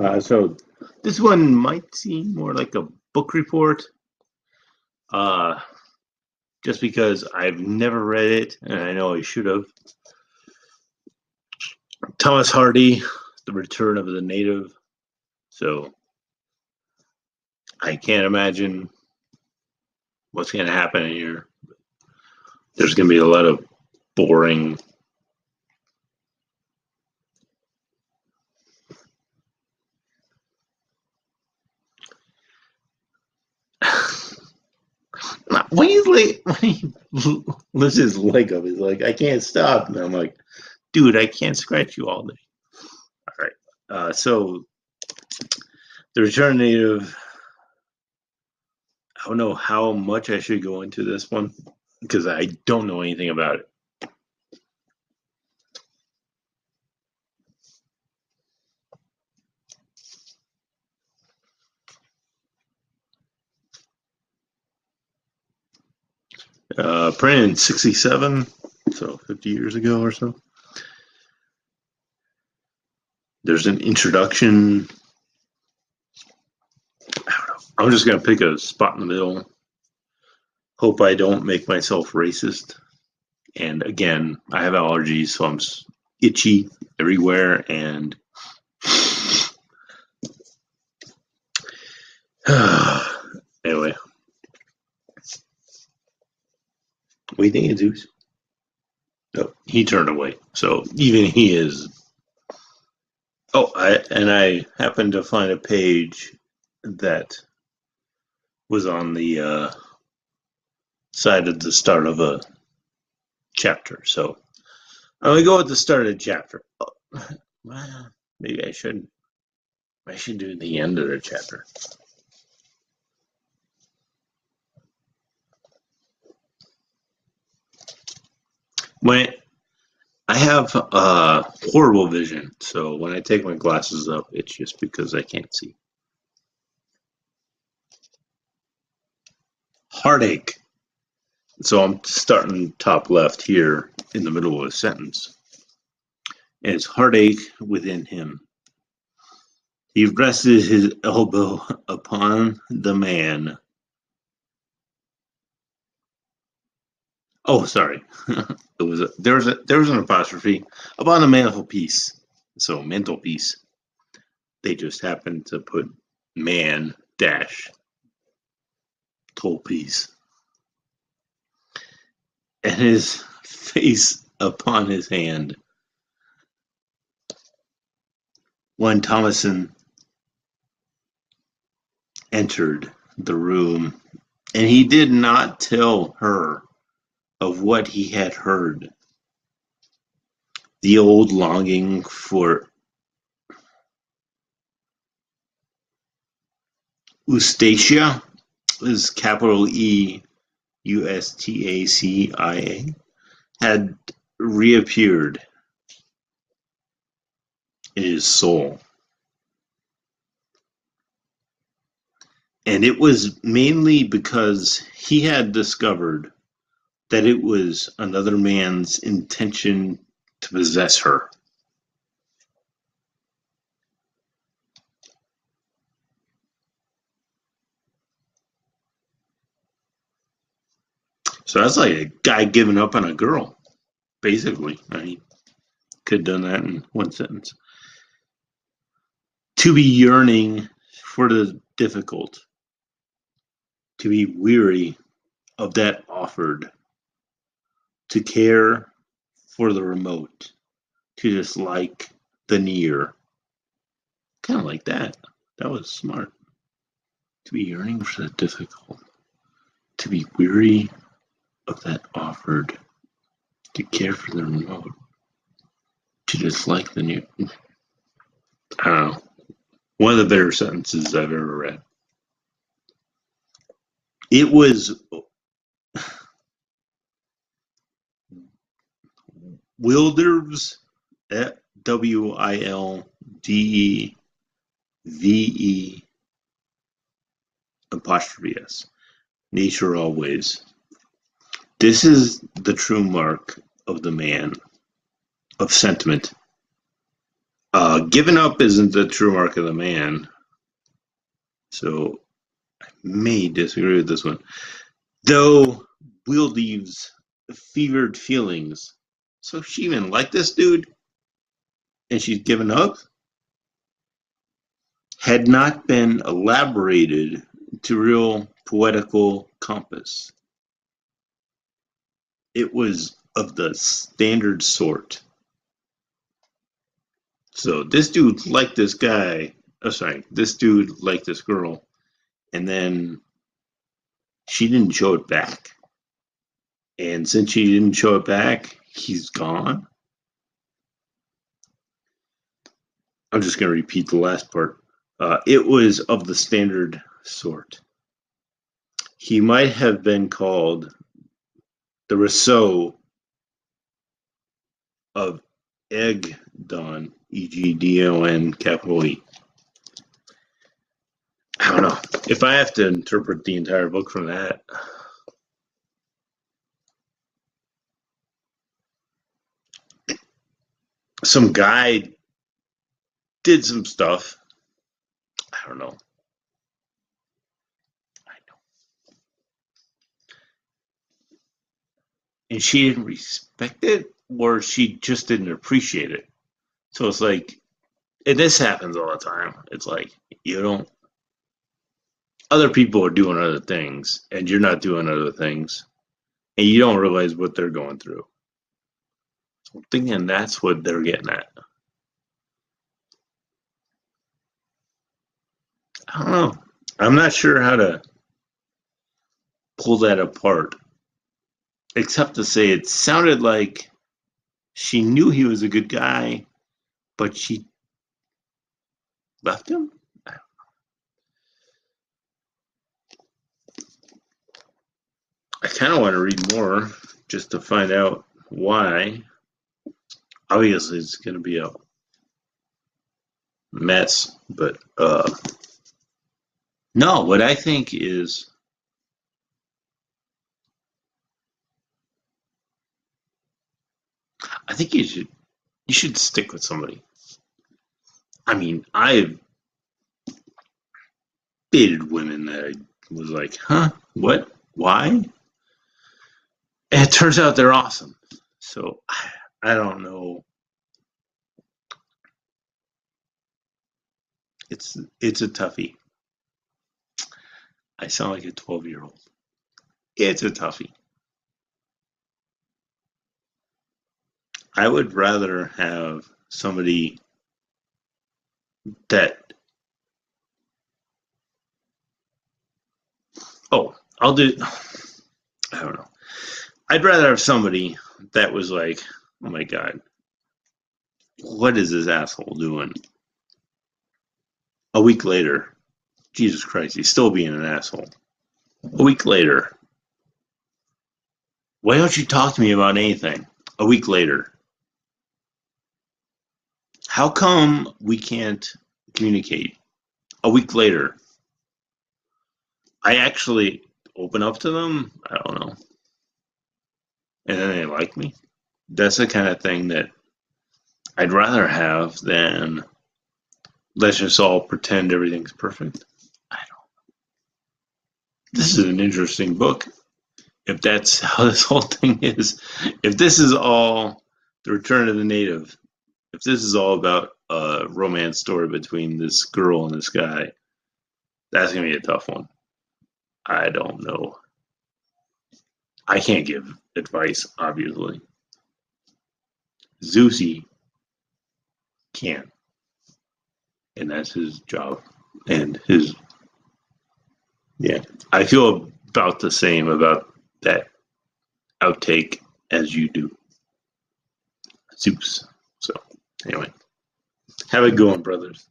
So this one might seem more like a book report, uh, just because I've never read it, and I know I should have. Thomas Hardy, The Return of the Native. So I can't imagine what's going to happen here. There's going to be a lot of boring. When he lifts his leg up, he's like, "I can't stop," and I'm like, "Dude, I can't scratch you all day." All right. So the Return of the Native. I don't know how much I should go into this one because I don't know anything about it. Printed in 67, so 50 years ago or so. There's an introduction. I don't know. I'm just going to pick a spot in the middle. Hope I don't make myself racist. And again, I have allergies, so I'm itchy everywhere. And anyway, what do you think, Zeus? Oh, he turned away. So even he is. Oh, I happened to find a page that was on the side of the start of a chapter. So I'm gonna go at the start of the chapter. Oh, well, maybe I should do the end of the chapter. When I have horrible vision, so when I take my glasses up, it's just because I can't see. Heartache. So I'm starting top left here in the middle of a sentence. And it's heartache within him. He rested his elbow upon the man. Oh, sorry. There was an apostrophe upon the mantelpiece. So mantelpiece. They just happened to put man dash toll piece. And his face upon his hand. When Thomason entered the room, and he did not tell her of what he had heard. The old longing for Eustacia is capital E Ustacia had reappeared in his soul. And it was mainly because he had discovered that it was another man's intention to possess her. So that's like a guy giving up on a girl, basically. I mean, could have done that in one sentence. To be yearning for the difficult, to be weary of that offered, to care for the remote, to dislike the near. Kind of like that. That was smart. To be yearning for the difficult, to be weary of that offered, to care for the remote, to dislike the near. I don't know. One of the better sentences I've ever read. It was Wilders, WILDEVE apostrophe S. Nature always. This is the true mark of the man of sentiment. Giving up isn't the true mark of the man. So I may disagree with this one. Though Will leaves fevered feelings. So she even liked this dude? And she's given up? Had not been elaborated to real poetical compass. It was of the standard sort. So this dude liked this guy. Oh, sorry. This dude liked this girl. And then she didn't show it back. And since she didn't show it back, he's gone. I'm just going to repeat the last part. It was of the standard sort. He might have been called the Rousseau of Egdon, Egdon, capital E. I don't know. If I have to interpret the entire book from that, some guy did some stuff. I don't know. And she didn't respect it, or she just didn't appreciate it. So it's like, and this happens all the time. It's like, you don't, other people are doing other things, and you're not doing other things, and you don't realize what they're going through. So I'm thinking that's what they're getting at. I don't know. I'm not sure how to pull that apart, except to say it sounded like she knew he was a good guy, but she left him. I kind of want to read more just to find out why. Obviously, it's going to be a mess, but no, what I think is I think you should stick with somebody. I mean, I've dated women that I was like, huh, what, why? And it turns out they're awesome. So I don't know. It's a toughie. I sound like a 12-year-old. It's a toughie. I would rather have somebody that, I'll do, I don't know. I'd rather have somebody that was like, oh my God, what is this asshole doing? A week later, Jesus Christ, he's still being an asshole. A week later, why don't you talk to me about anything? A week later, how come we can't communicate? A week later, I actually open up to them. I don't know. And then they like me. That's the kind of thing that I'd rather have than let's just all pretend everything's perfect. I don't. This is an interesting book. If that's how this whole thing is, if this is all the Return of the Native, if this is all about a romance story between this girl and this guy, that's gonna be a tough one. I don't know. I can't give advice, obviously. Zeusy can, and that's his job. And his, yeah, I feel about the same about that outtake as you do, Zeus. So, anyway, have a good one, brothers.